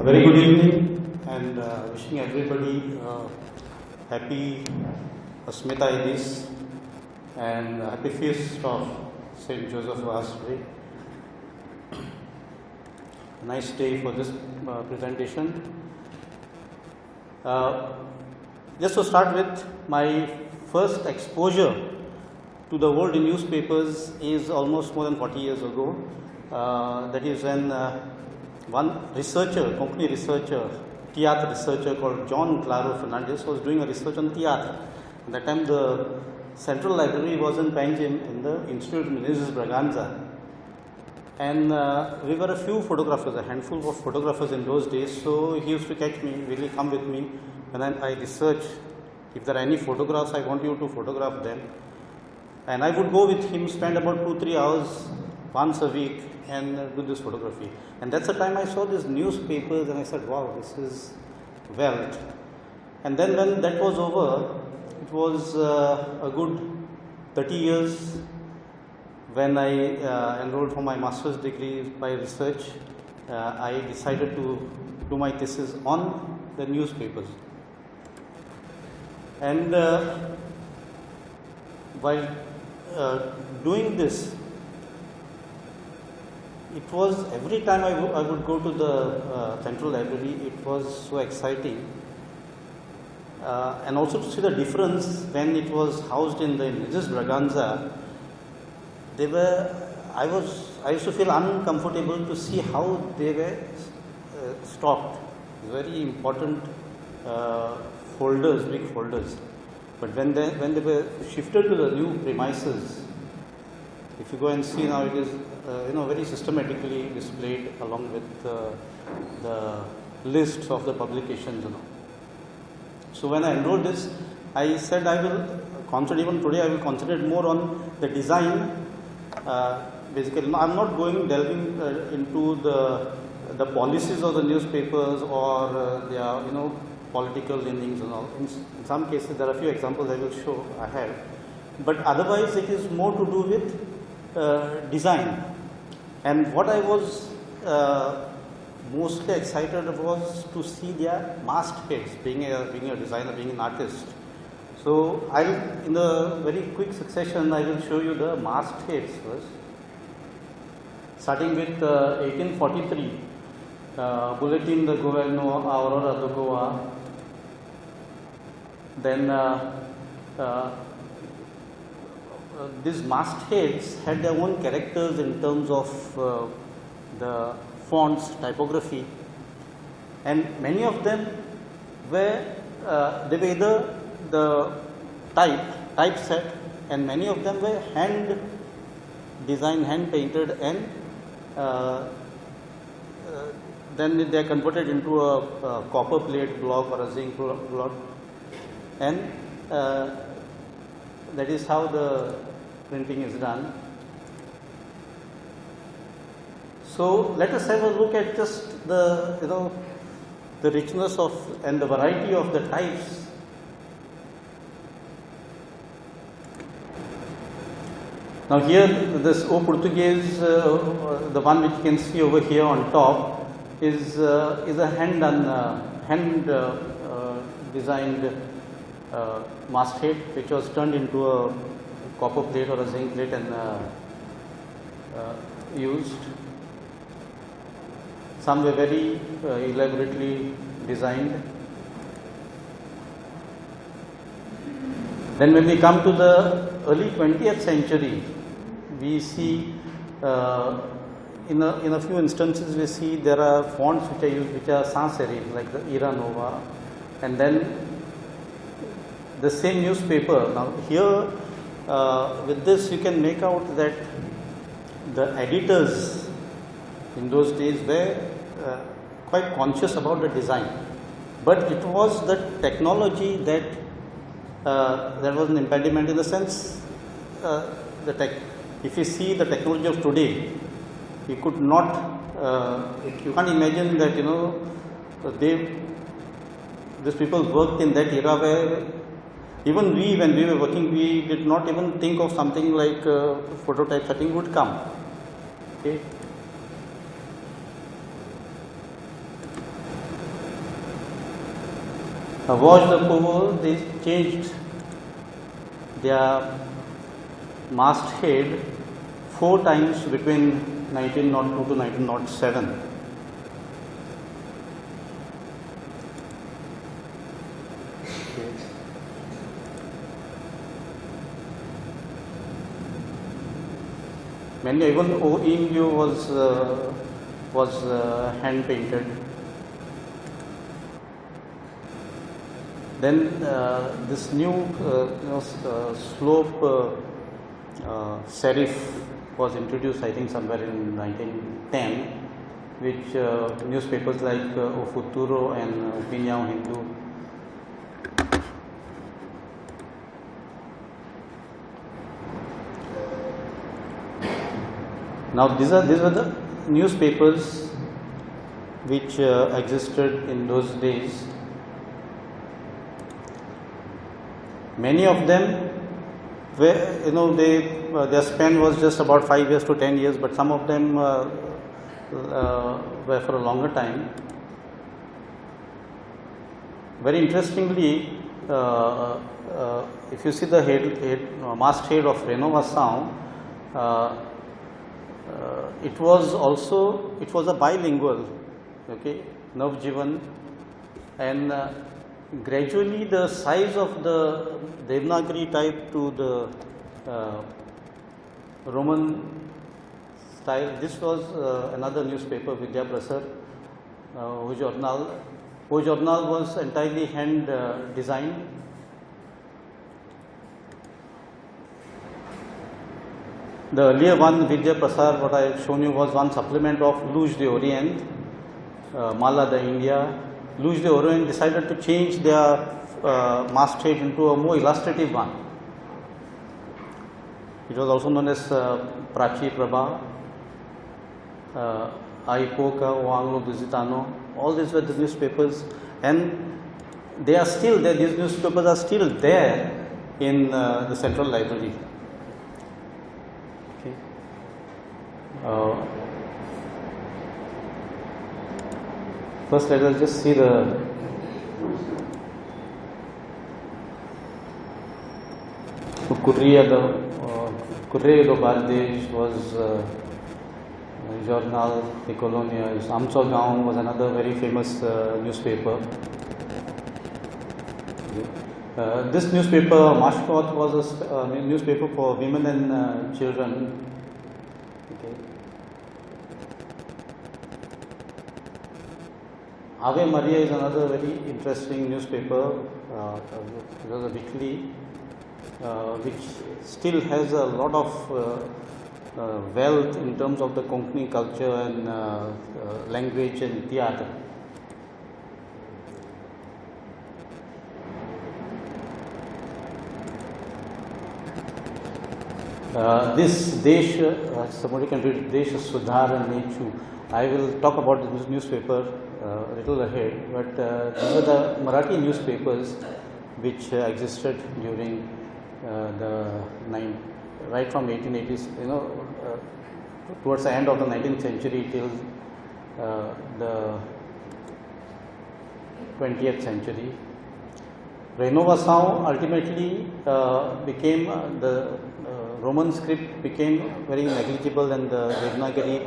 A very good evening, and wishing everybody happy Asmita Idis and happy feast of Saint Joseph Last Day. Nice day for this presentation. Just to start with, my first exposure to the world in newspapers is almost more than 40 years ago. That is when one researcher, company researcher, theatre researcher called John Claro Fernandez was doing a research on theatre. At that time, the Central Library was in Panjim in the Institute of Minises Braganza. And we were a few photographers, a handful of photographers in those days. So he used to catch me, Willy, come with me. And then I research, if there are any photographs, I want you to photograph them. And I would go with him, spend about 2-3 hours once a week and do this photography. And that's the time I saw these newspapers and I said, wow, this is wealth. And then when that was over, it was a good 30 years when I enrolled for my master's degree by research. I decided to do my thesis on the newspapers. And while doing this, it was every time I would go to the Central Library, it was so exciting. And also to see the difference when it was housed in the Minises Braganza, I used to feel uncomfortable to see how they were stocked. Very important folders, big folders. But when they were shifted to the new premises, if you go and see now, it is very systematically displayed along with the lists of the publications. So when I enrolled this, I said I will concentrate, even today I will concentrate more on the design. Basically, I am not delving into the policies of the newspapers or their political leanings and all. In some cases, there are a few examples I will show I have, but otherwise it is more to do with design. And what I was mostly excited was to see their mastheads, being a designer, being an artist. So in the very quick succession, I will show you the mastheads first. Starting with 1843, Bulletin de Gouvernement Aurora de Goa. Then these mastheads had their own characters in terms of the fonts, typography, and many of them were either the typeset, and many of them were hand designed, hand painted, and then they are converted into a copper plate block or a zinc block, and that is how the printing is done. So let us have a look at just the richness of and the variety of the types. Now here, this Portuguese, the one which you can see over here on top, is a hand designed masthead, which was turned into a copper plate or a zinc plate and used. Some were very elaborately designed. Then when we come to the early 20th century, we see in a few instances we see there are fonts which are used, which are sans serif, like the Era Nova, and then the same newspaper. Now here with this you can make out that the editors in those days were quite conscious about the design, but it was the technology that there was an impediment, in the sense if you see the technology of today, you could not you can't imagine that these people worked in that era where even when we were working, we did not even think of something like phototype setting would come. Okay. watched the Porvorim, they changed their masthead 4 times between 1902 to 1907. Many, even Indio was hand painted. Then this new slope serif was introduced, I think, somewhere in 1910, which newspapers like O Futuro and Opinião Hindu. Now these were the newspapers which existed in those days. Many of them were, their span was just about 5 years to 10 years, but some of them were for a longer time. Very interestingly, if you see the masthead of Renovação, it was a bilingual, Navjivan, and gradually the size of the Devanagari type to the Roman style. This was another newspaper, Vidya Prasar, O Jornal. O Jornal was entirely hand designed. The earlier one, Vidya Prasar, what I have shown you, was one supplement of Luz de Orient, Mala de India. Luz de Orient decided to change their masthead into a more illustrative one. It was also known as Prachi Prabha, Aipoca, O Anglo Lusitano. All these were the newspapers, and they are still there. These newspapers are still there in the Central Library. First, let us just see the Correio do Bardejo was Jornal de Colonial. Amsogão was another very famous newspaper. This newspaper, Mashkot, was a newspaper for women and children. Ave Maria is another very interesting newspaper. It was a weekly which still has a lot of wealth in terms of the Konkani culture and language and theatre. This Desh, somebody can read Desh Sudhara Nechu. I will talk about this newspaper a little ahead, but these are the Marathi newspapers which existed during right from 1880s, towards the end of the 19th century till the 20th century. Renovação ultimately became the Roman script became very negligible, and the Devanagari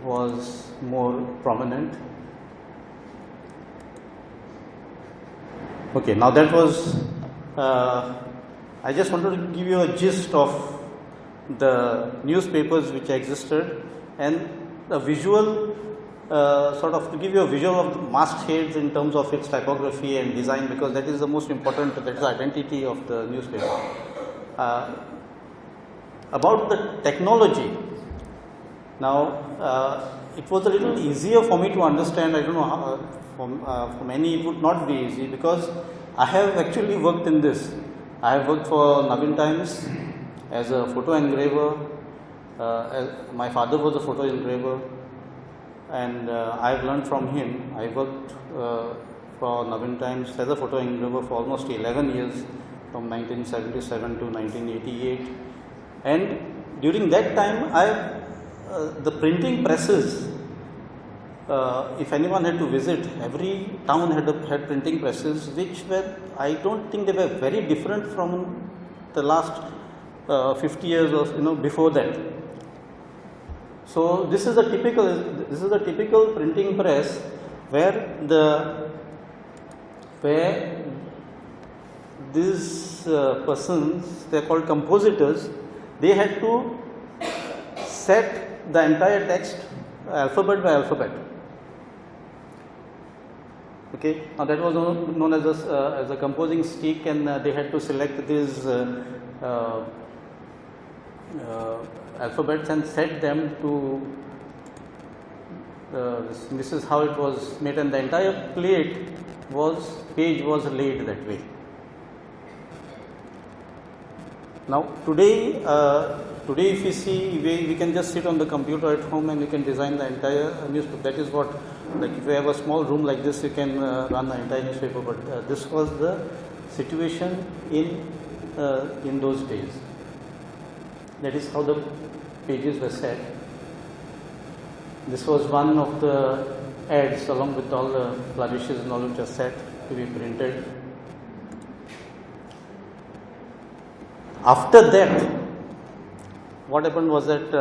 was more prominent. Okay, now that was, I just wanted to give you a gist of the newspapers which existed and a visual, sort of to give you a visual of the mastheads in terms of its typography and design, because that is the most important, that is the identity of the newspaper. About the technology, now it was a little easier for me to understand. I don't know how, for many it would not be easy, because I have actually worked in this. I have worked for Navin Times as a photo engraver. My father was a photo engraver, and I have learned from him. I worked for Navin Times as a photo engraver for almost 11 years, from 1977 to 1988, and during that time the printing presses if anyone had to visit, every town had printing presses, which were, I don't think they were very different from the last 50 years or before that. So this is a typical printing press where these persons, they are called compositors, they had to set the entire text alphabet by alphabet. Okay, now that was known as a composing stick, and they had to select these alphabets and set them to this is how it was made, and the entire page was laid that way. Now today if you see, we can just sit on the computer at home and you can design the entire newspaper. That is what, like if you have a small room like this, you can run the entire newspaper, but this was the situation in those days. That is how the pages were set. This was one of the ads along with all the flourishes and all which are set to be printed. After that, what happened was that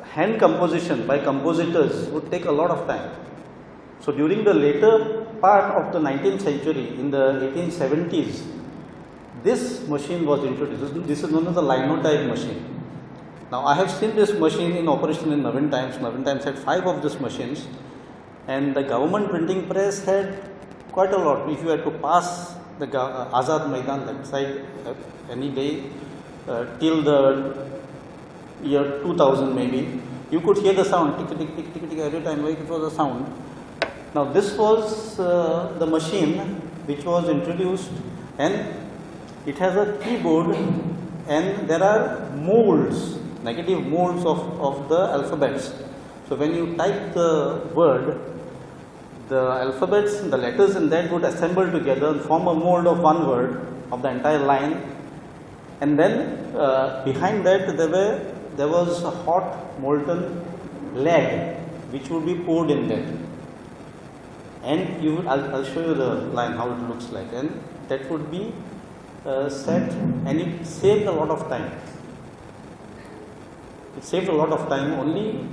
hand composition by compositors would take a lot of time. So during the later part of the 19th century, in the 1870s, this machine was introduced. This is known as the linotype machine. Now I have seen this machine in operation in Navin Times. Navin Times had 5 of these machines, and the government printing press had quite a lot. If you had to pass the Azad Maidan, that side, any day till the year 2000 maybe, you could hear the sound tick tick tick tick tick every time, like it was a sound. Now this was the machine which was introduced, and it has a keyboard, and there are molds, negative molds of the alphabets. So when you type the word, the alphabets, the letters in that would assemble together and form a mold of one word of the entire line, and then behind that there was a hot molten lead which would be poured in that, and I'll show you the line how it looks like, and that would be set, and it saved a lot of time. It saved a lot of time.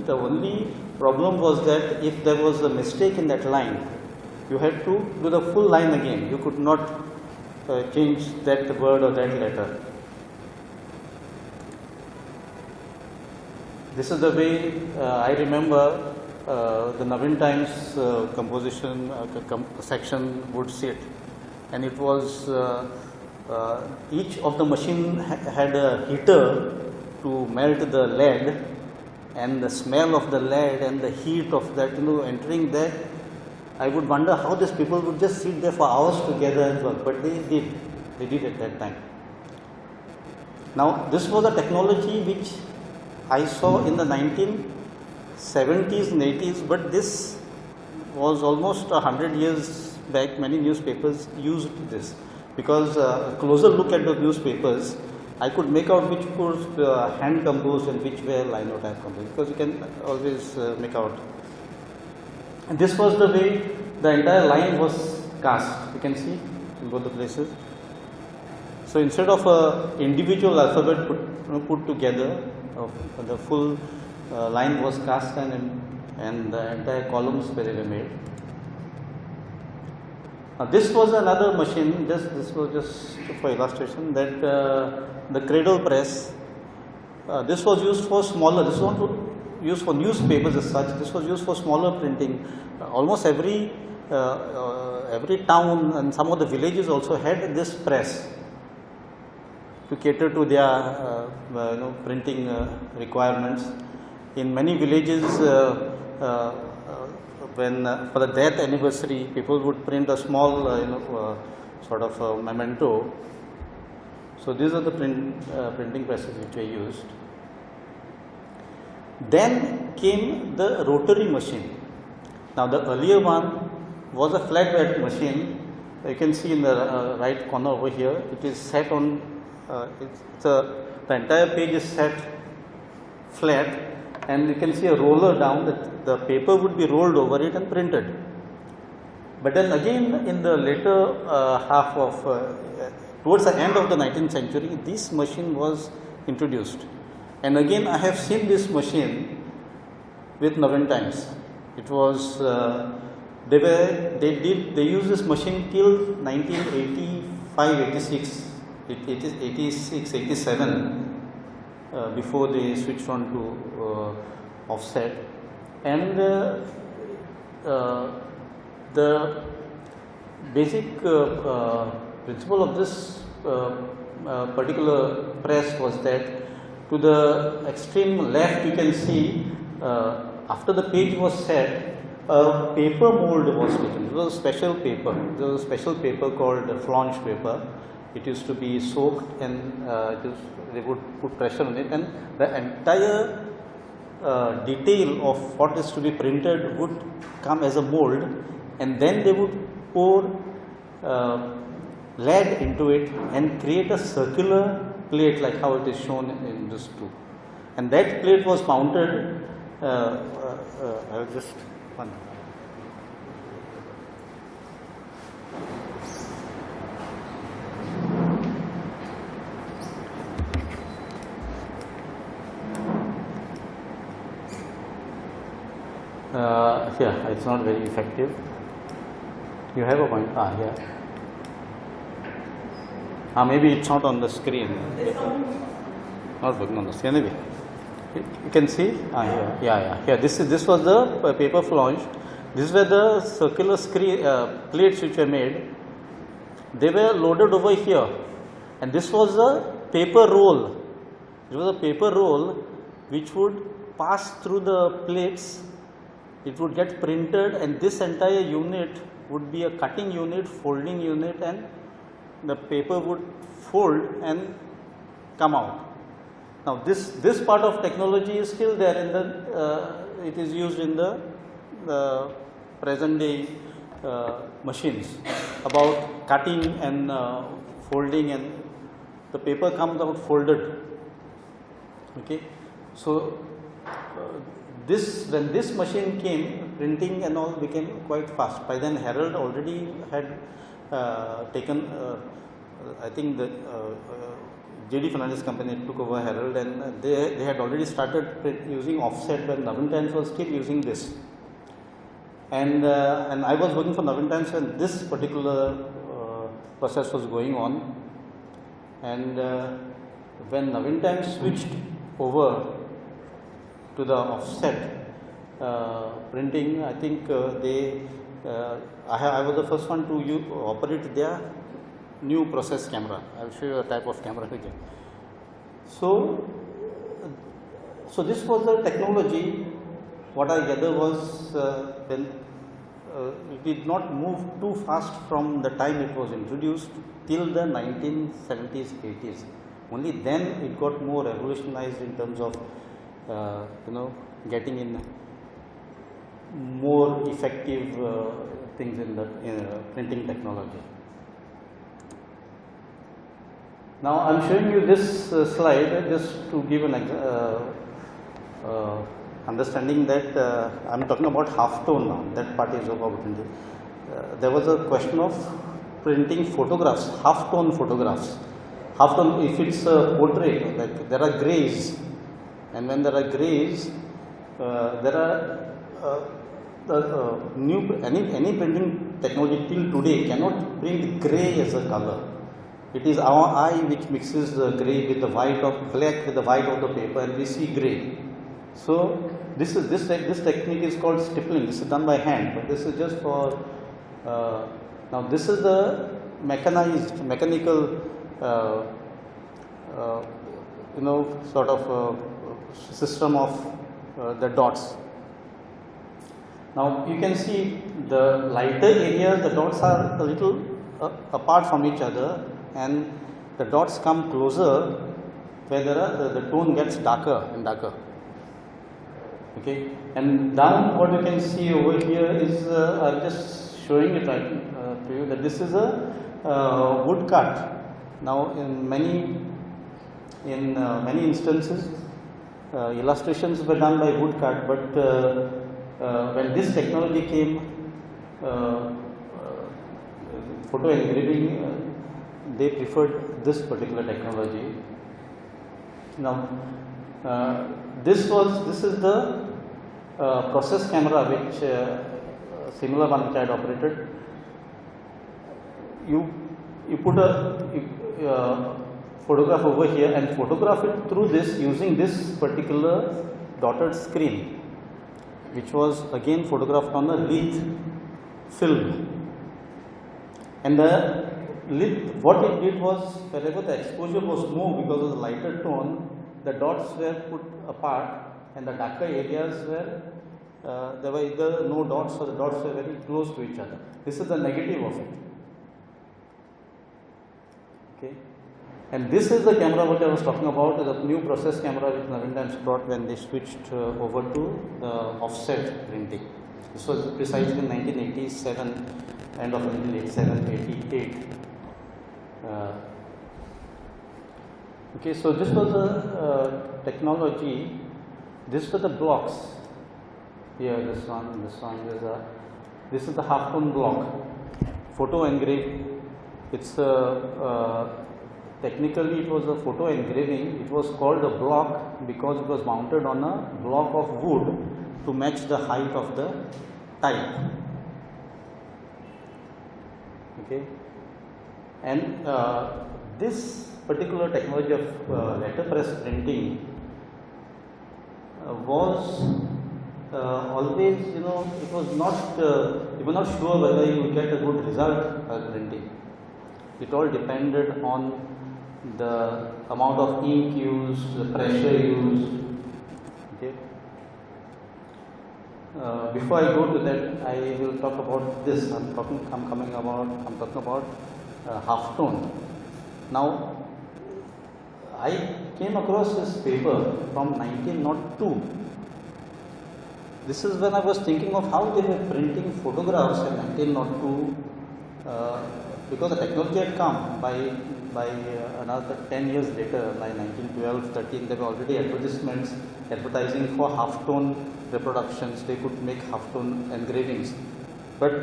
The only problem was that if there was a mistake in that line, you had to do the full line again. You could not change that word or that letter. This is the way I remember the Navin Times composition section would sit, and it was each of the machine had a heater to melt the lead, and the smell of the lead and the heat of that entering that, I would wonder how these people would just sit there for hours together and work, but they did at that time. Now this was a technology which I saw in the 1970s and 80s, but this was almost 100 years back. Many newspapers used this, because a closer look at the newspapers, I could make out which was hand composed and which were linotype composed, because you can always make out. And this was the way the entire line was cast. You can see in both the places. So instead of an individual alphabet put together, the full line was cast, and the entire columns were made. Now this was another machine. This was just for illustration, that the cradle press. This was used for smaller. This was not used for newspapers as such. This was used for smaller printing. Almost every town and some of the villages also had this press to cater to their printing requirements. In many villages, when for the death anniversary, people would print a small sort of a memento. So these are the printing presses which were used. Then came the rotary machine. Now the earlier one was a flat bed machine. You can see in the right corner over here, it is set on, the entire page is set flat, and you can see a roller down, that the paper would be rolled over it and printed. But then again in the later half of, towards the end of the 19th century, this machine was introduced. And again I have seen this machine with Naventines. It was, they used this machine till 1985, 86, 87, before they switched on to offset. And the basic principle of this particular press was that to the extreme left you can see, after the page was set, a paper mold was taken. It was a special paper. There was a special paper called flange paper. It used to be soaked, and they would put pressure on it, and the entire detail of what is to be printed would come as a mold, and then they would pour lead into it and create a circular plate like how it is shown in this too. And that plate was mounted, I will just one. Yeah, it's not very effective. You have a point? Yeah. Maybe it's not on the screen. Not working on the screen. Anyway, you can see. Here, this was the paper flange. These were the circular plates which were made. They were loaded over here, and this was a paper roll. It was a paper roll which would pass through the plates. It would get printed, and this entire unit would be a cutting unit, folding unit, and the paper would fold and come out. Now this part of technology is still there in the, it is used in the present day machines, about cutting and folding, and the paper comes out folded. Okay, so when this machine came, printing and all became quite fast. By then Herald already had taken, I think the J.D. Fernandez company took over Herald, and they had already started using offset when Naventines was still using this. And I was working for Naventines when this particular process was going on. And when Naventines switched over to the offset printing, I think I was the first one to operate their new process camera. I will show you a type of camera again. So this was the technology. What I gather was it did not move too fast from the time it was introduced till the 1970s, 80s. Only then it got more revolutionized in terms of getting in more effective things in the printing technology. Now I am showing you this slide just to give an understanding that I am talking about halftone now. That part is about printing. There was a question of printing photographs, halftone photographs. Halftone, if it's a portrait, like there are grays, and when there are grays, there are any printing technology till today cannot print gray as a color. It is our eye which mixes the gray with the white of black with the white of the paper, and we see gray. So this technique is called stippling. This is done by hand, but this is just for now. This is the mechanical sort of system of the dots. Now you can see the lighter areas, the dots are a little apart from each other, and the dots come closer where the tone gets darker and darker. Okay, and down what you can see over here is I'm just showing it to you that this is a wood cut. Now in many instances illustrations were done by woodcut, but when this technology came, photo engraving, they preferred this particular technology. Now, this is the process camera, which similar one which I had operated. You put a photograph over here and photograph it through this using this particular dotted screen, which was again photographed on a lithe film. And the lithe, what it did was, wherever the exposure was more because of the lighter tone, the dots were put apart, and the darker areas were there were either no dots or the dots were very close to each other. This is the negative of it. Okay. And this is the camera which I was talking about, the new process camera which Navin brought when they switched over to offset printing. This was precisely in 1987, end of 1987, 88. Okay, so this was a technology. This were the blocks. Here, this one, this is the half-tone block, photo engraved. It's technically it was a photo engraving. It was called a block because it was mounted on a block of wood to match the height of the type. Okay, and this particular technology of letterpress printing was always, it was not, you were not sure whether you would get a good result while printing. It all depended on the amount of ink used, the pressure used. Okay. Before I go to that, I will talk about this. I'm talking about half tone. Now, I came across this paper from 1902. This is when I was thinking of how they were printing photographs in 1902, because the technology had come by another 10 years later, by 1912, 13, there were already advertisements advertising for half-tone reproductions. They could make half-tone engravings. But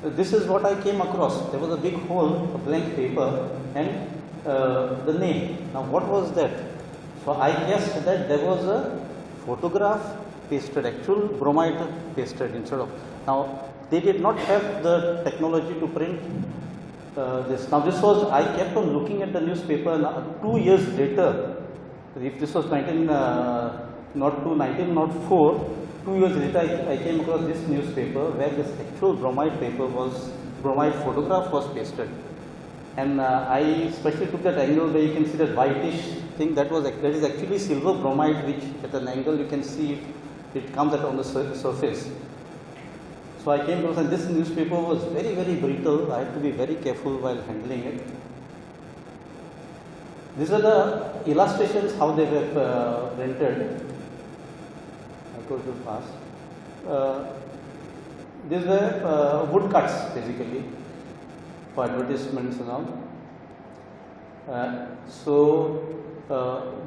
this is what I came across. There was a big hole, a blank paper, and the name. Now, what was that? So I guessed that there was a photograph pasted, actual bromide pasted instead of. Now, they did not have the technology to print this. Now, this was, I kept on looking at the newspaper. Now, 2 years later, if this was 1904, 2 years later, I came across this newspaper where this actual bromide photograph was pasted. And I especially took that angle where you can see that whitish thing that is actually silver bromide, which at an angle you can see it comes on the surface. So I came across, and this newspaper was very, very brittle. I had to be very careful while handling it. These are the illustrations, how they were printed. I go too fast. These were woodcuts basically for advertisements and all.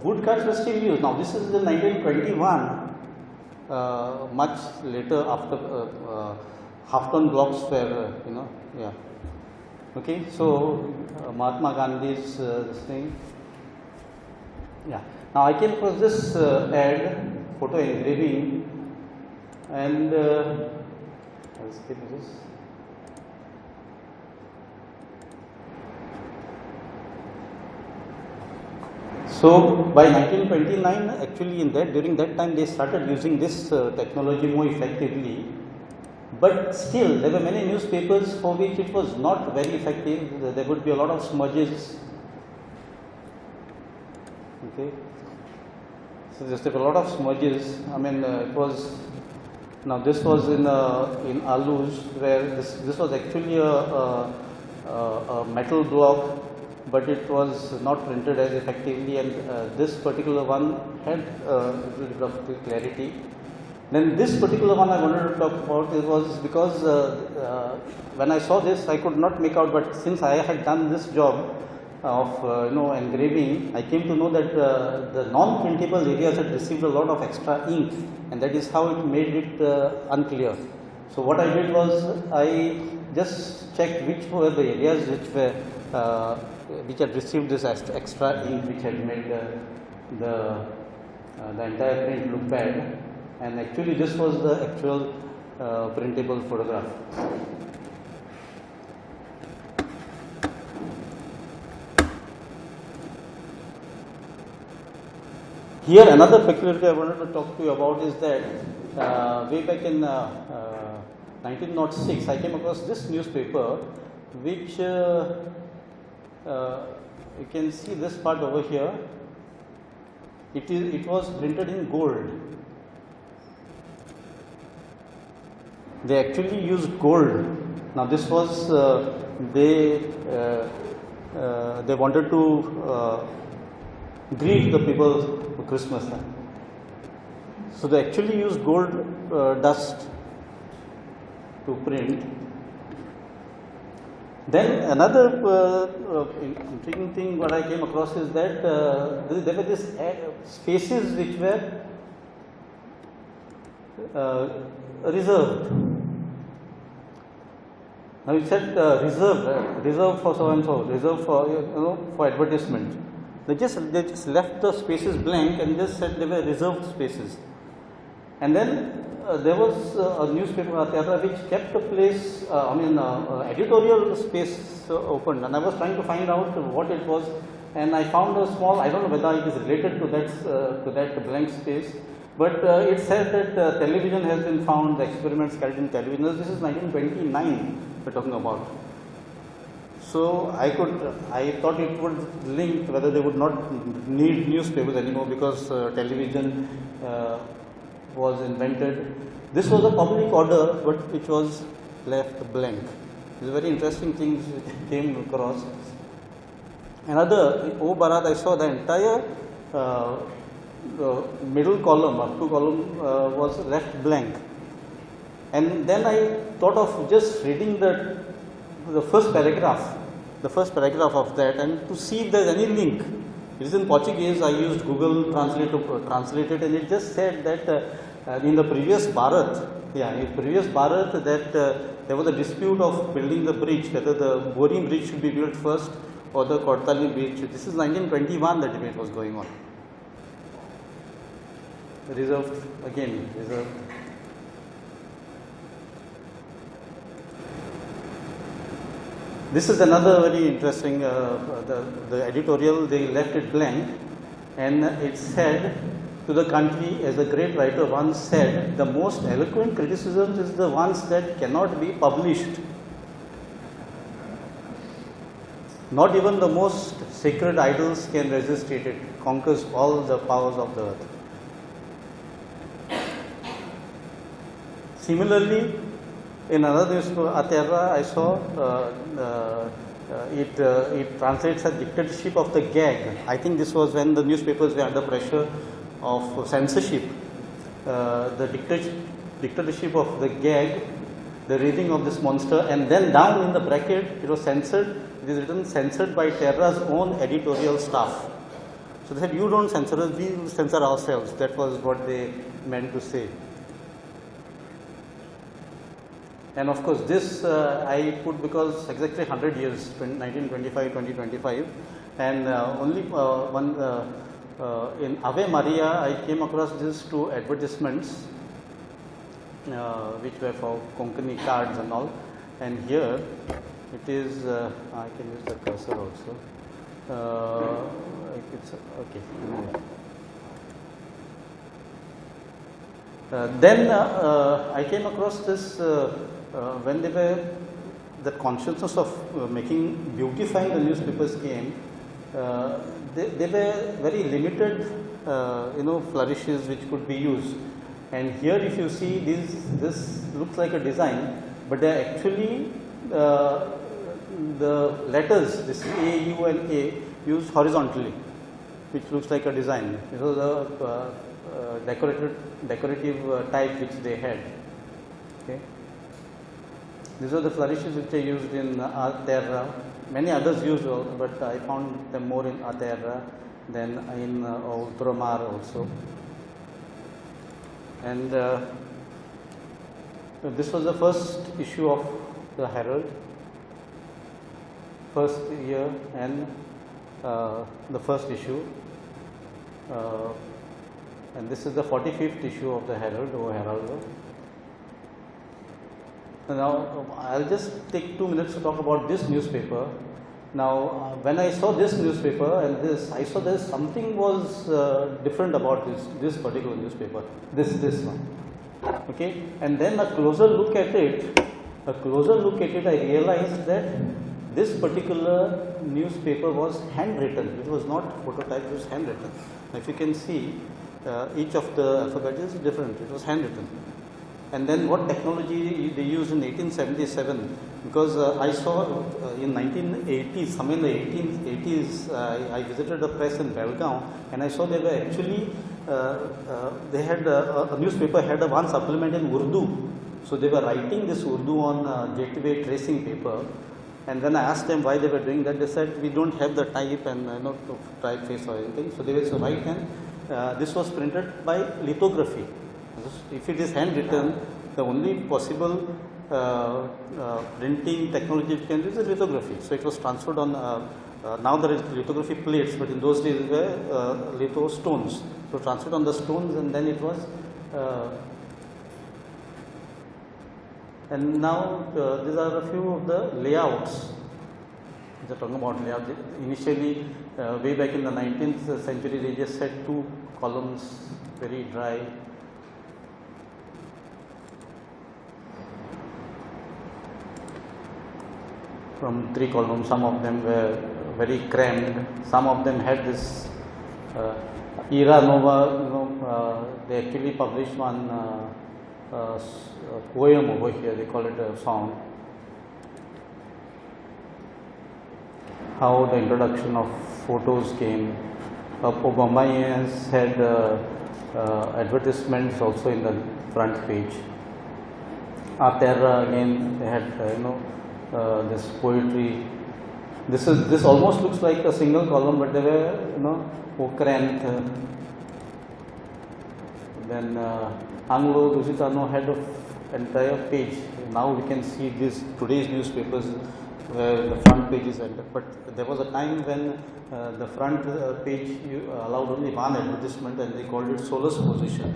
Woodcuts were still used. Now, this is in 1921. Much later, after half-tone blocks were, Okay, so Mahatma Gandhi's this thing. Yeah. Now, I came across this ad, photo engraving, and I'll skip this. So, by 1929, actually during that time they started using this technology more effectively, but still there were many newspapers for which it was not very effective. There would be a lot of smudges. Okay, so there were a lot of smudges. I mean, it was, now this was in Alus, where this was actually a metal block, but it was not printed as effectively, and this particular one had a little bit of clarity. Then this particular one I wanted to talk about, it was because when I saw this I could not make out, but since I had done this job, of engraving, I came to know that the non-printable areas had received a lot of extra ink, and that is how it made it unclear. So what I did was I just checked which were the areas which had received this extra ink, which had made the entire print look bad, and actually this was the actual printable photograph. Here another peculiarity I wanted to talk to you about is that way back in 1906 I came across this newspaper, which you can see this part over here. It was printed in gold. They actually used gold. Now this was they wanted to greet the people for Christmas. So they actually used gold dust to print. Then another intriguing thing what I came across is that there were these spaces which were reserved. Now it said reserved for so and so, reserved for for advertisement. They just left the spaces blank and just said they were reserved spaces. And then there was a newspaper which kept a place, editorial space open, and I was trying to find out what it was, and I found a small, I don't know whether it is related to that blank space, but it said that television has been found, the experiments carried in television. This is 1929 we're talking about. So I thought it would link whether they would not need newspapers anymore because television was invented. This was a public order, but which was left blank. These are very interesting things which came across. Another, O Bharat, I saw the entire middle column, up to column was left blank. And then I thought of just reading the first paragraph of that, and to see if there is any link. It is in Portuguese. I used Google Translate to translate it, and it just said that in the previous Bharat, that there was a dispute of building the bridge, whether the Porvorim bridge should be built first or the Kortali bridge. This is 1921 the debate was going on. Reserved. This is another very interesting, the editorial, they left it blank, and it said, to the country, as a great writer once said, the most eloquent criticisms is the ones that cannot be published. Not even the most sacred idols can resist it. It conquers all the powers of the earth. Similarly, in another newspaper, Aterra, I saw it translates as dictatorship of the gag. I think this was when the newspapers were under pressure of censorship. The dictatorship of the gag, the raising of this monster, and then down in the bracket it was censored. It is written censored by Terra's own editorial staff. So they said, you don't censor us, we will censor ourselves. That was what they meant to say. And of course, this I put because exactly 100 years, 1925, and only one in Ave Maria, I came across these two advertisements, which were for Konkani cards and all. And here it is, I can use the cursor also. It's okay. Then I came across this when they were the consciousness of beautifying the newspapers came. They were very limited, flourishes which could be used. And here, if you see, this looks like a design, but they are actually the letters, this A, U, and A, used horizontally, which looks like a design. This was a decorative type which they had. Okay. These are the flourishes which are used in Terra. many others use also, but I found them more in Aterra than in Ultramar also. And this was the first issue of the Herald, first year and the first issue. And this is the 45th issue of the Herald, O Heraldo. Now, I'll just take 2 minutes to talk about this newspaper. Now, when I saw this newspaper and this, I saw there something was different about this particular newspaper, this one. Okay, and then a closer look at it, I realized that this particular newspaper was handwritten. It was not phototyped, it was handwritten. Now, if you can see, each of the alphabet is different, it was handwritten. And then what technology they used in 1877, because I saw in 1980s, somewhere in the 1880s, I visited a press in Belgaum, and I saw they were actually, they had a newspaper had one supplement in Urdu. So they were writing this Urdu on gateway tracing paper. And when I asked them why they were doing that, they said we don't have the type and not typeface or anything. So they were so write, and this was printed by lithography. If it is handwritten, the only possible printing technology it can use is lithography. So it was transferred on, now there is lithography plates, but in those days it were litho stones. So transferred on the stones, and then it was, and now these are a few of the layouts. They're talking about layout. Initially, way back in the 19th century, they just had 2 columns, very dry. From 3 columns, some of them were very crammed. Some of them had this Era Nova. They actually published one poem over here. They call it a song. How the introduction of photos came. Obama has had advertisements also in the front page. Aterra again, they had this poetry. This almost looks like a single column, but there were Okrant. Then Anglo Lusitano had an entire page. Now we can see today's newspapers where the front page is ended. But there was a time when the front page allowed only one advertisement, and they called it solus position.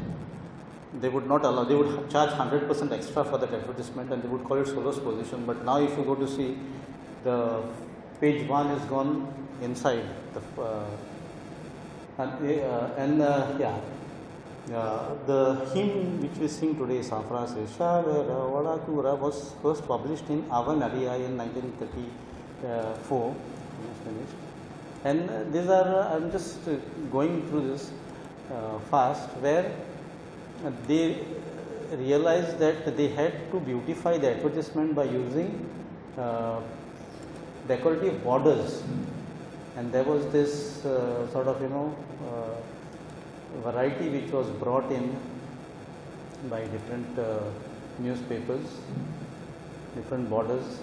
They would not allow, they would charge 100% extra for that advertisement, and they would call it solus position. But now if you go to see, the page 1 is gone inside the the hymn which we sing today, Safra was first published in Avan Aliyah in 1934. And these are, I'm just going through this fast, where they realized that they had to beautify the advertisement by using decorative borders, and there was this sort of variety which was brought in by different newspapers, different borders.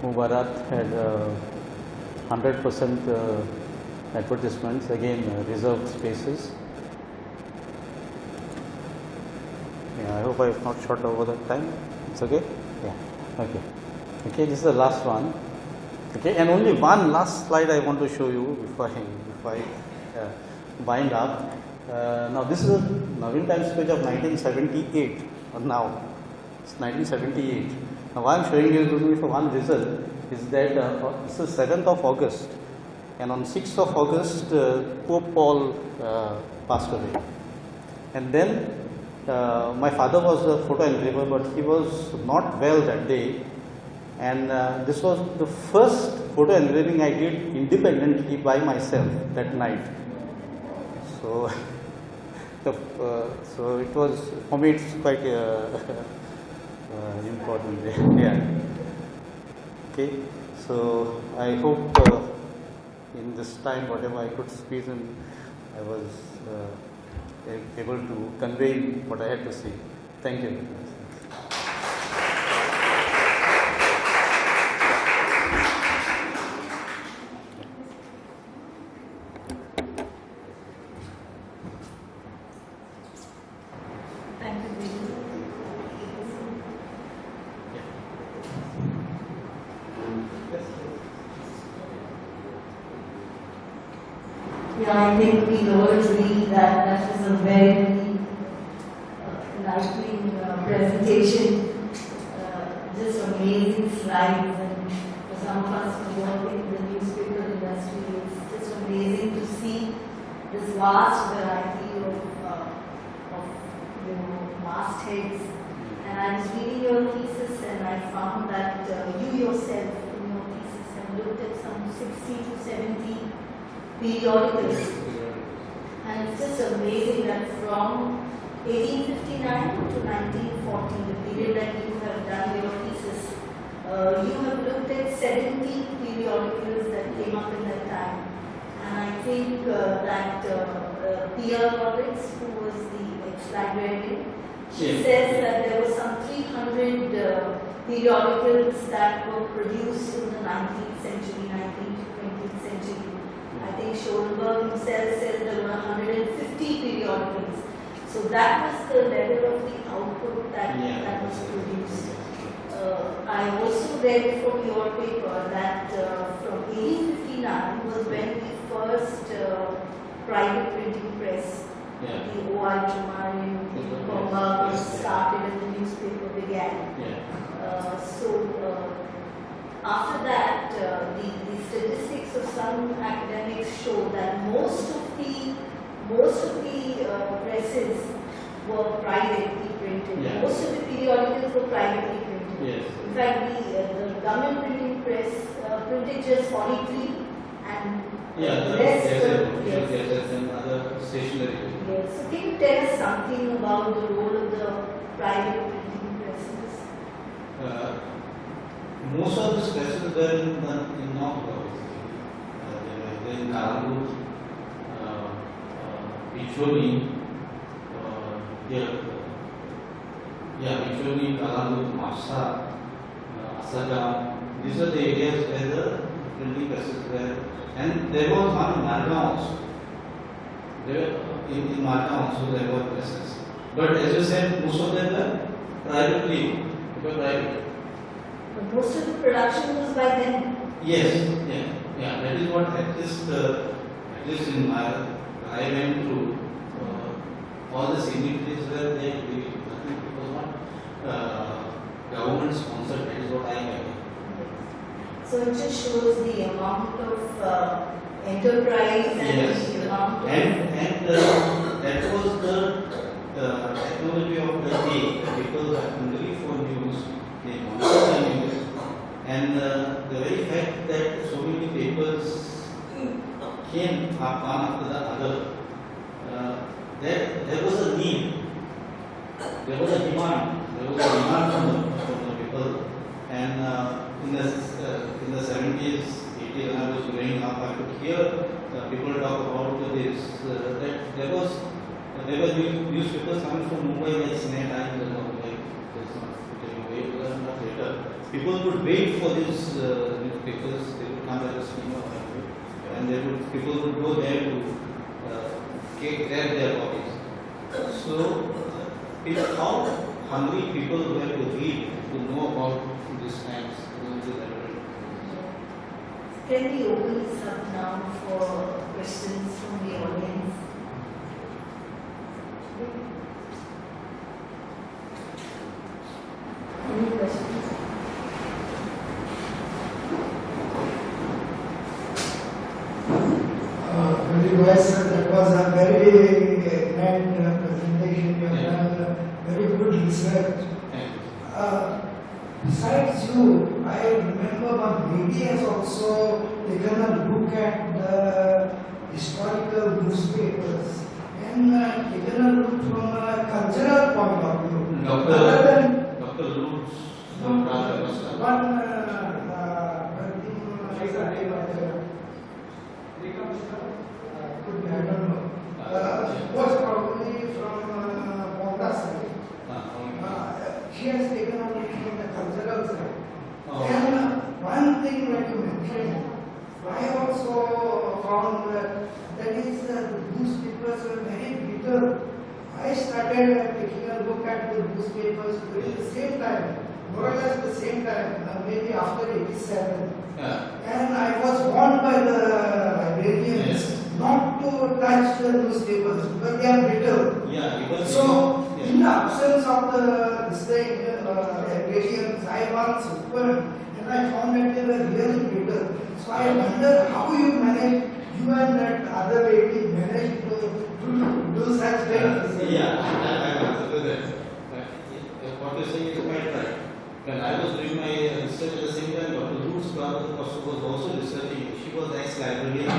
Mubarak had 100% advertisements, again reserved spaces. Yeah, I hope I have not shot over the time. It's okay? Yeah. Okay. Okay, this is the last one. Okay, and only one last slide I want to show you before I wind up. Now this is a Navin Times page of 1978. Now it's 1978. Now why I am showing you this for one reason is that this is 7th of August, and on 6th of August Pope Paul passed away. And then my father was a photo engraver, but he was not well that day, and this was the first photo engraving I did independently by myself that night. So so it was, for me it's quite important. Yeah. Okay, so I hope in this time whatever I could squeeze in, I was able to convey what I had to say. Thank you. Yeah, I think we all agree that that was a very enlightening presentation. Just amazing slides, and for some of us who work in the newspaper industry, it's just amazing to see this vast variety of mastheads. And I was reading your thesis, and I found that you yourself in your thesis have looked at some 60 to 70 periodicals. And it's just amazing that from 1859 to 1940, the period that you have done your thesis, you have looked at 70 periodicals that came up in that time. And I think that P.R. Roberts, who was the ex-librarian, she says that there were some 300 periodicals that were produced in the 19th century, 19th to 20th century. I think Schoenberg himself says there were 150 periodicals. So that was the level of the output that was produced. I also read from your paper that from 1859 was when the first private printing press, the O.I. Jumari, was started and the newspaper began. After that, the statistics of some academics show that most of the presses were privately printed. Most of the periodicals were privately printed. In fact, the government printing press printed just 43 and the rest and other stationery. Yes. So can you tell us something about the role of the private printing presses? Most of the presses were in North Goa. They were in Kalamur, Picholi, Picholi, Kalamur, Masa, Asagam. These are the areas where the printing presses were. And there was one in Malta also. In Malta also there were presses. But as you said, most of them were privately. But most of the production was by them. Yes, that is what at least in my, I went through all the signatories were there. Nothing, it was not government sponsored. That is what I got. So it just shows the amount of enterprise and the amount of... that was the technology of the day, because hungry for news, they wanted the news. And the very fact that so many papers came one after the other, there was a need, there was a demand from the people. And in the 70s, 80s, when I was growing up, I could hear people talk about this. That there were newspapers coming from Mumbai, like Sine Times and all, like there's not later. People would wait for these newspapers. They would come as a steamer, and people would go there to grab their copies. So, how hungry people were to read, to know about these times. Can we open this up now for questions from the audience? Any questions? Very well, sir. That was a very grand presentation. You have done very good research. Besides you, I remember one lady has also taken a look at the historical newspapers and taken a look from a cultural point of view. Dr. Lutz, was probably from Portuguese. She has taken a look from the cultural side. And one thing that you mentioned, I also found that is the newspapers were very bitter. I started taking a look at the newspapers during the same time, more or less the same time, maybe after 87. And I was warned by the librarians not to touch the newspapers, but they are brittle. Yeah, because So, yeah. in the absence of the this thing, radiance, I once opened and I found that they were really brittle. So I wonder how you managed, you and that other lady managed to do such things. Yeah, I answer to that. What you say is quite right. When I was doing my research at the same time, Dr. Ruth's brother was also researching. She was ex-librarian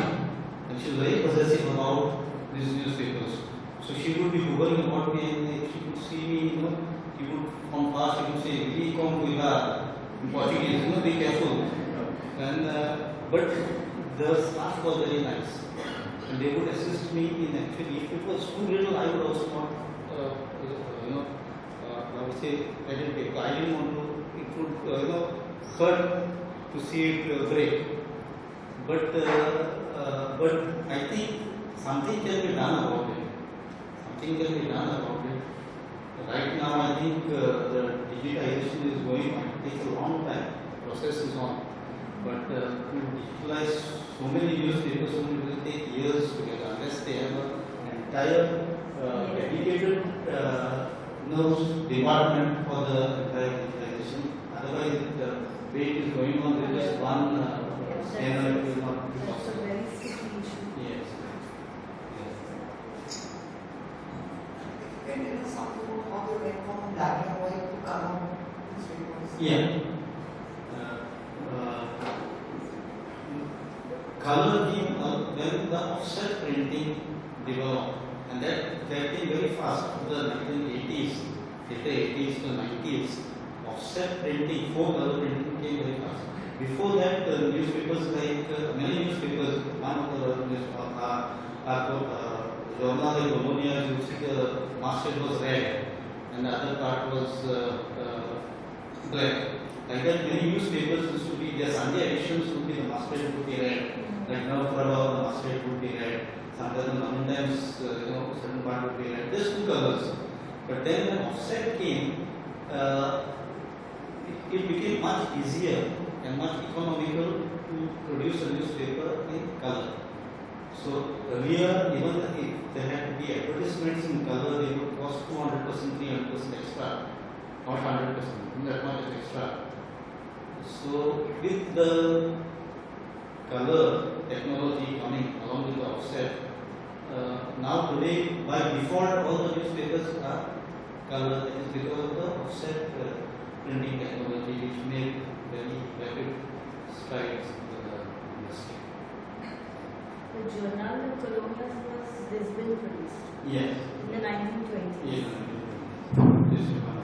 and she was very possessive about these newspapers. So she would be googling about me and if she could see me, she would from past, she would say, "We come cuidar," in Portuguese, be careful. And but the staff was very nice. And they would assist me in actually, if it was too little, I would also not, I would say, I didn't take. I didn't want to, it would, hurt to see it break. But I think something can be done about it. Something can be done about it. Right now, I think the digitization is going on. It takes a long time. The process is on. But to digitalize so many newspapers will take years to get unless they have an entire dedicated department for the entire digitalization. Otherwise, the way it is going on with just one scanner, it will not be That's a possible. very sticky issue. Yes. Can you tell us something about how they went from black and white to color newspapers? Yeah. Color came when the offset printing developed, and that came very fast after the 1980s, later 80s to 90s. Offset printing, full color printing came very fast. Before that, newspapers like many newspapers, one of the journal like colonial, you see the masthead was red, and the other part was black. Like that, many newspapers used to be, their Sunday editions would be the masthead would be red. Like now, for the masthead would be red. Sometimes the London Times, certain part would be red. There's two colors. But then when offset came, it became much easier and much economical to produce a newspaper in color. So earlier, even if there had to be advertisements in color, they would cost 200%, 300% extra, not 100%, that much extra. So with the color technology coming along with the offset, now today by default all the newspapers are color. That is because of the offset printing technology, which made very rapid strides in the industry. The journal of colonial was Lisbon produced Yes. in the 1920s. Yes. This is one.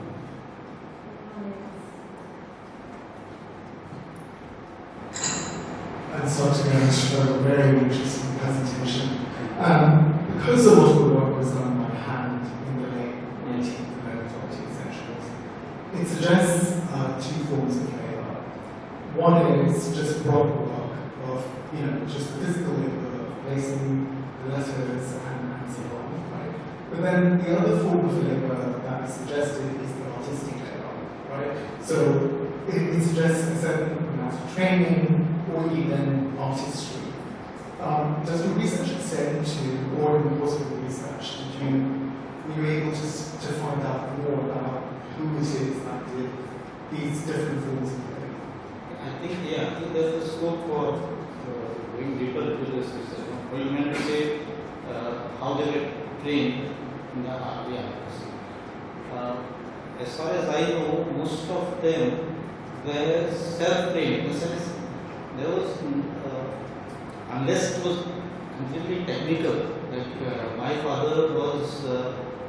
Thanks, Dr. Ganesh, for a very interesting presentation. Because a lot of the work was done by hand in the late 19th and early 20th centuries, it suggests two forms of labour. One is just broad work of, just the physical labour of placing the letters and so on, right? But then the other form of labour that is suggested is the artistic labour, right? So it suggests a certain amount of training or even artistry. Does your research extend to, or in the course of the research, were you able to find out more about who it is that did these different forms of labor? I think there's a scope for going deeper into this research. Or you meant to say how they were trained in the arts. As far as I know, most of them were self-trained. In the sense, there was, unless it was completely technical, like my father was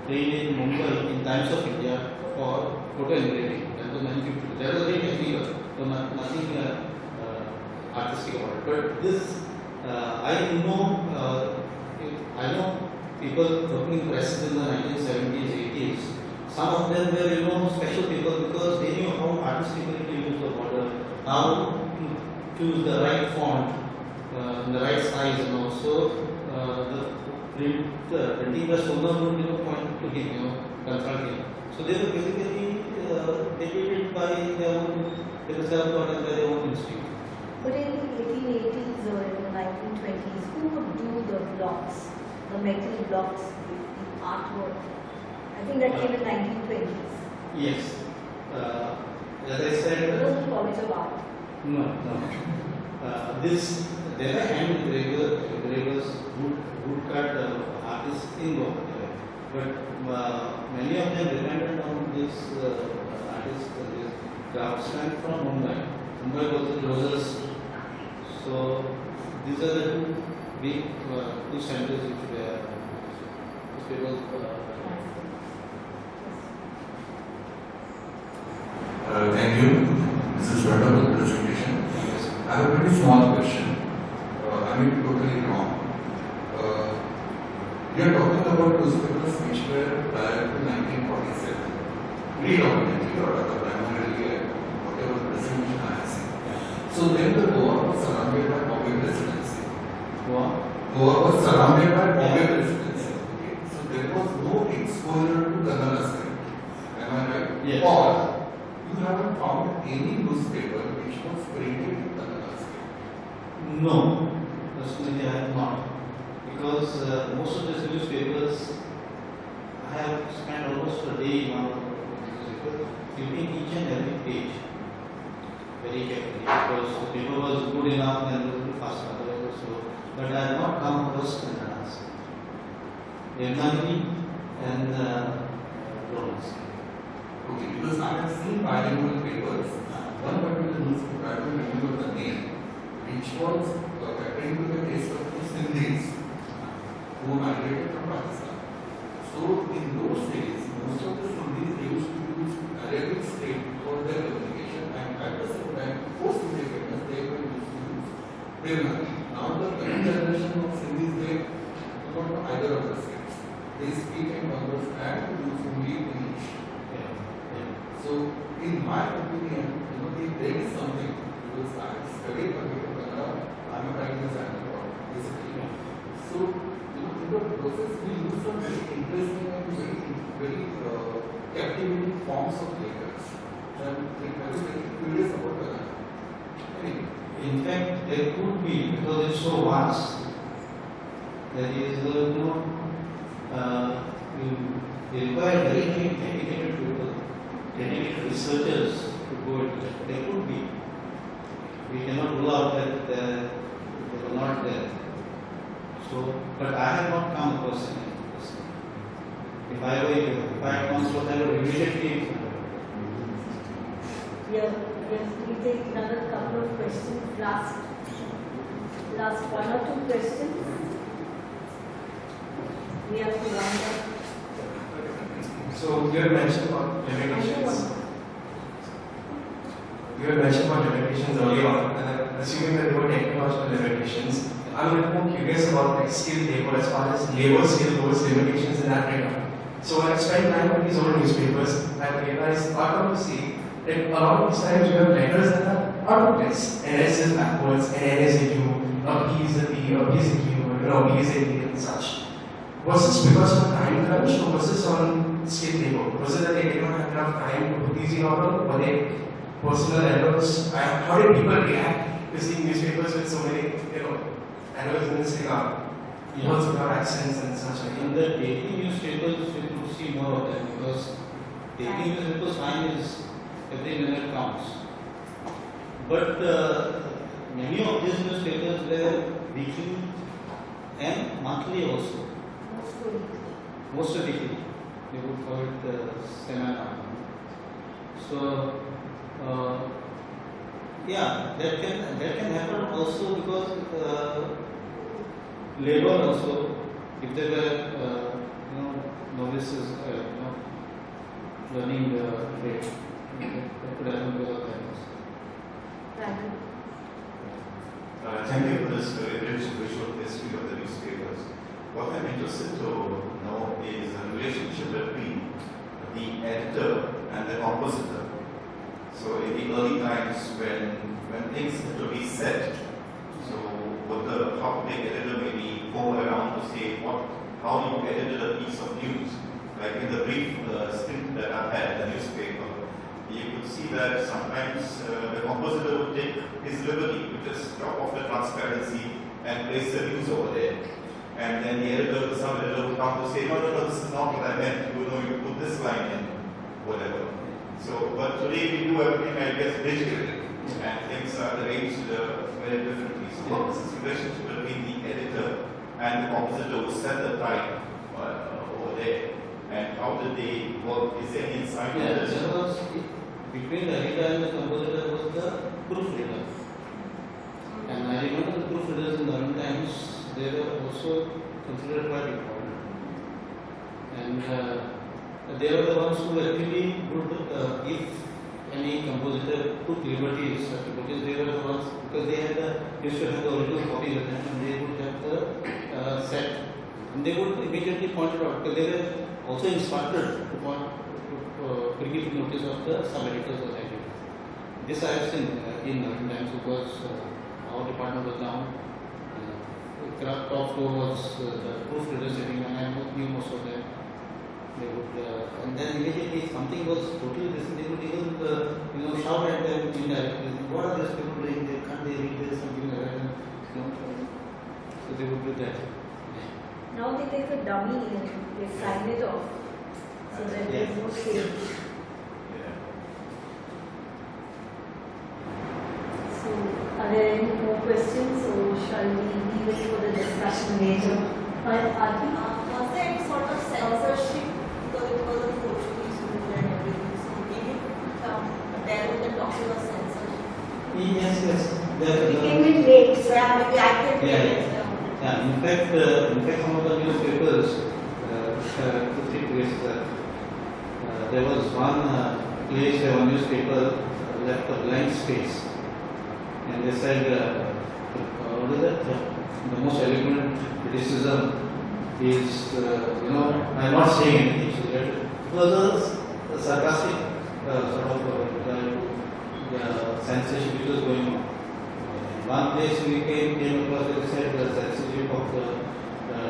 trained in Mumbai in Times of India for photo engraving. That was 1950. That was very technical, so nothing artistic about it. But this, I know people working in presses in the 1970s, 80s. Some of them were, special people because they knew how artistically to use the border, how to choose the right font, the right size, and also the printing press owner would point to him, consult him. So they were basically they did it by their own, they were self-taught and by their own instinct. But in the 1880s or in the 1920s, who would do the blocks, the metal blocks, the artwork? I think that came in 1920s. Yes. As I It said, was the College of Art. no. There are hand engravers, woodcut artists in Goa, but many of them depended on this artists, this craftsmen from Mumbai. Mumbai was the closest. So these are the two big two centers which were people. Thank you. This is wonderful presentation. I have a pretty small question. I may be totally wrong. You are talking about newspapers which were prior to 1947. Predominantly, or rather primarily, whatever the presentation I have seen. So then the Goa was surrounded by Bombay presidency. Goa was surrounded by Bombay presidency. Okay. So there was no exposure to Kannada script. Am I right? Yes. Or you haven't found any newspaper which was printed in Kannada script? No, personally I have not, because most of these newspapers, I have spent almost a day in our newspaper, flipping each and every page very carefully, because the paper was good enough and a little fast, otherwise so. But I have not come across Kannada, Devanagari and Romans. Okay, because I have seen bilingual papers, one particular newspaper, I don't remember the name, which was according to the case of the Sindhis who migrated from Pakistan. So in those days, most of the Sindhis used to use Arabic script for their communication, and at the same time, post-independence, they were used to use Devanagari. Now the current generation of Sindhis, they do not know either of the scripts. They speak and understand and use only English. So, in my opinion, if there is something, because I studied computer Kannada, I am a practice designer, basically. So, in the process, we use some very interesting and very captivating forms of letters. And I was very curious about Kannada. Anyway. In fact, there could be, because it's so vast, there is you require very dedicated people, dedicated researchers to go into it. There could be. We cannot rule out that they were not there. So, but I have not come across any person. If I had come across, I would immediately. We take another couple of questions. Last one or two questions. We have to round up. So you had mentioned about limitations. You had mentioned about limitations earlier on, and I'm assuming that there were technological limitations. I'm a little more curious about like skilled labor as far as labor skill goes, limitations in that regard. So when I spent time on these old newspapers, I realized out of the sea that a lot of these times you have letters that are out of place. NS is backwards, and NS is a U, a P is a P, a P is a Q, B is a D, and such. Was this because of time crunch, or was this on skilled labor? Was it that they did not have enough time to put these in order? Were they personal errors? How did people react to seeing newspapers with so many, errors in this regard? Words without accents and such. In the daily newspapers, we could see more of them, because daily newspapers time is every minute counts. But many of these newspapers were weekly and monthly also. Most of weekly. They would call it seminar. So, yeah, that can happen also, because labor also, if there were novices, learning trade, that could happen because of that also. Thank you for this very rich visual history of the newspapers. What I'm interested to know is the relationship between the editor and the compositor. So in the early times when things had to be set, so would the topic editor maybe go around to say how you edited a piece of news? Like in the brief stint that I had in the newspaper, you could you see that sometimes the compositor would take his liberty to just drop off the transparency and place the news over there. And then the editor, some editor would come to say, no, this is not what I meant. You put this line in, whatever. So, but today we do everything, I guess, digitally, and things are arranged very differently. So, what is this relationship between the editor and the compositor who set the time over there? And how did they work? Is there any insight? Yeah, there was between the editor and the compositor was the proofreader. And I remember the proofreaders in the early times, they were also considered quite important. And they were the ones who actually would, if any compositor took liberties, because they were the ones, because they had used to have the original copy with them, and they would have the set. And they would immediately point it out, because they were also instructed to give notice of the sub-editors or editors. This I have seen in early times, because our department was down. Top floor was the proofreader sitting, and I knew most of them. They would, and then immediately if something was totally different, they would even shout at them indirectly. What are these people doing? Can't they read this? Something like that. So they would do that. Now they take a dummy and they sign it off, so that there is no shame. So, are there any more questions, or shall we leave it for the discussion later? Was there any sort of censorship because it was a Portuguese rule and everything? So maybe there was a topic of censorship. Yes. It came in late, so Maybe I can Yeah. In fact, some of the newspapers, 2-3 places, there was one place where one newspaper left a blank space, and they said, what is that? The most eloquent criticism is, I'm not saying anything. So it was a sarcastic sort of censorship which was going on. One place we came across, they said the censorship of the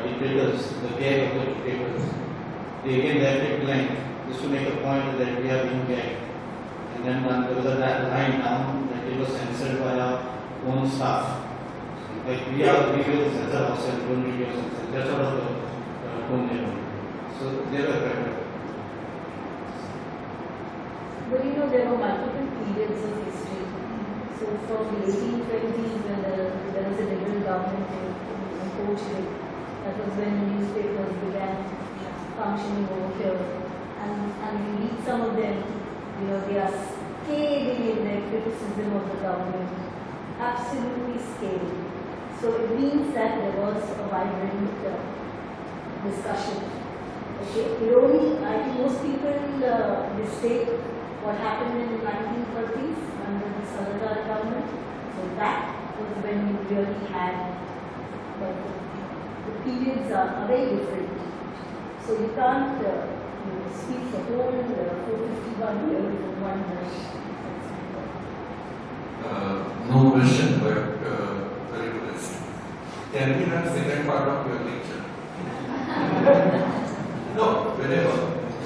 dictators, the gag of the dictators. They again left it blank just to make a point that we are being gagged. And then there was a line down that it was censored by our own staff. Like we will censor ourselves, don't read your censor. That's sort of the tone they were. So they were better. But there were multiple periods of history. So from the 1820s, when there was a liberal government in Portugal, that was when the newspapers began functioning over here. And we read some of them, they are scathing in their criticism of the government, absolutely scathing. So it means that there was a vibrant discussion. Okay, I think most people mistake what happened in the 1930s under the Salazar government. So that was when you really had, but the periods are very different. So you can't speak the whole 451 years in one verse. No question, but very good. Can we have second part of your lecture? No, whenever.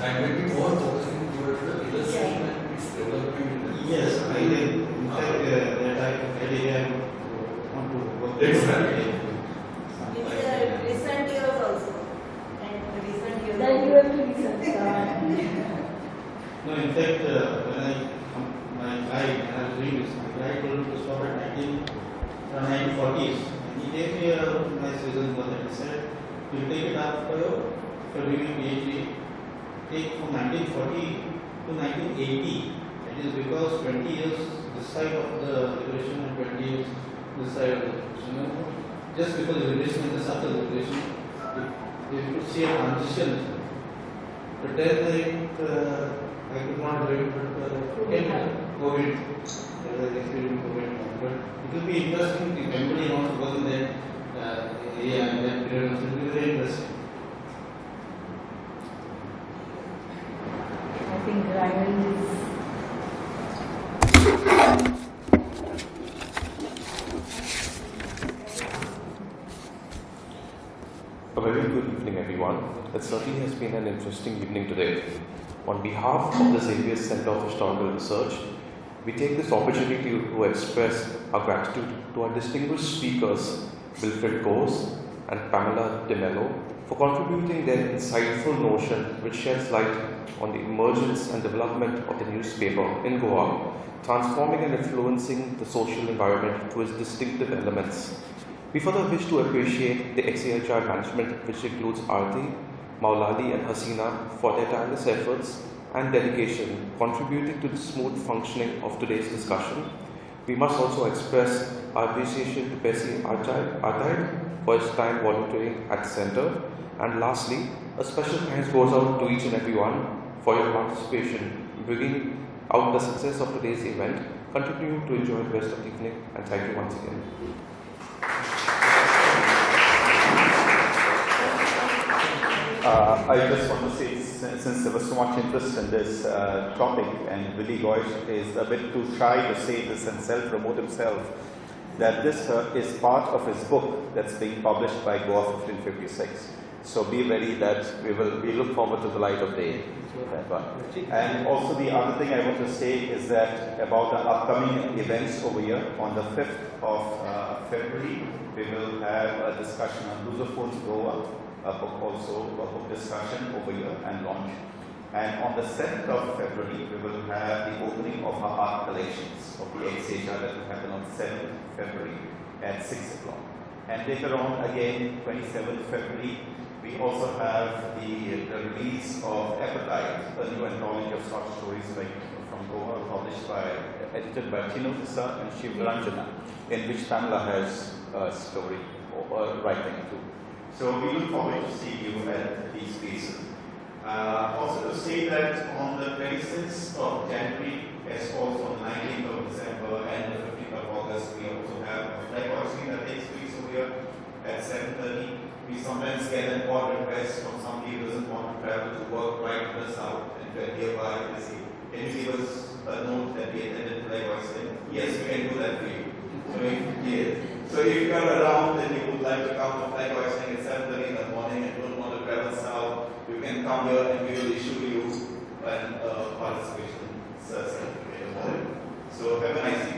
I may be more focusing towards the illustration and its development. Yes, I did. In fact, that I want to work. Exactly. In the recent years also. And recent years. Then you have to research. No, in fact, when I was doing this, my guide told me to stop at 1940s. And he gave me a nice reason for that. He said, you take it up for doing a PhD, take from 1940 to 1980. That is because 20 years this side of the liberation and 20 years this side of the liberation. Just before the liberation and just after the liberation, you could see a transition. But then I could not do it, but COVID, there was experience COVID. But it will be interesting if anybody wants to work in that area and that period, it will be very interesting. I think rivalry is. A very good evening, everyone. It certainly has been an interesting evening today. On behalf of the Xavier Center of Historical Research, we take this opportunity to express our gratitude to our distinguished speakers, Wilfred and Pamela De Mello, for contributing their insightful notion which sheds light on the emergence and development of the newspaper in Goa, transforming and influencing the social environment through its distinctive elements. We further wish to appreciate the XAHR management, which includes Aarti, Maulali and Hasina, for their tireless efforts and dedication contributing to the smooth functioning of today's discussion. We must also express our appreciation to Bessie Artide for his time volunteering at the center. And lastly, a special thanks goes out to each and everyone for your participation in bringing out the success of today's event. Continue to enjoy the rest of the evening, and thank you once again. I just want to say, since there was so much interest in this topic, and Willy is a bit too shy to say this and self-promote himself, that this is part of his book that's being published by Goa 1556. So be ready that we look forward to the light of day. And also the other thing I want to say is that about the upcoming events over here, on the 5th of February, we will have a discussion on Lusophone Goa, a book discussion over here and launch. And on the 7th of February, we will have the opening of our art collections of the XAHR that will happen on 7th February at 6 o'clock. And later on, again, 27th February, we also have the release of Appetite, a new anthology of short stories from Goa, edited by Tino Tissa and Shiv Ranjana, in which Pamela has a story or writing too. So we look forward to see you at these places. Also to say that on the 26th of January, as also on the 19th of December and the 15th of August, we also have a flag hoisting that takes place over here at 7:30. We sometimes get an odd request from somebody who doesn't want to travel to work right to the south and we're nearby. They say, can you give us a note that we attended flag hoisting? Yes, we can do that for you. So if you are around and you would like to come to flag hoisting at 7:30 in the morning and don't want to travel south, you can come here and we will issue you an participation certificate. So have a nice evening.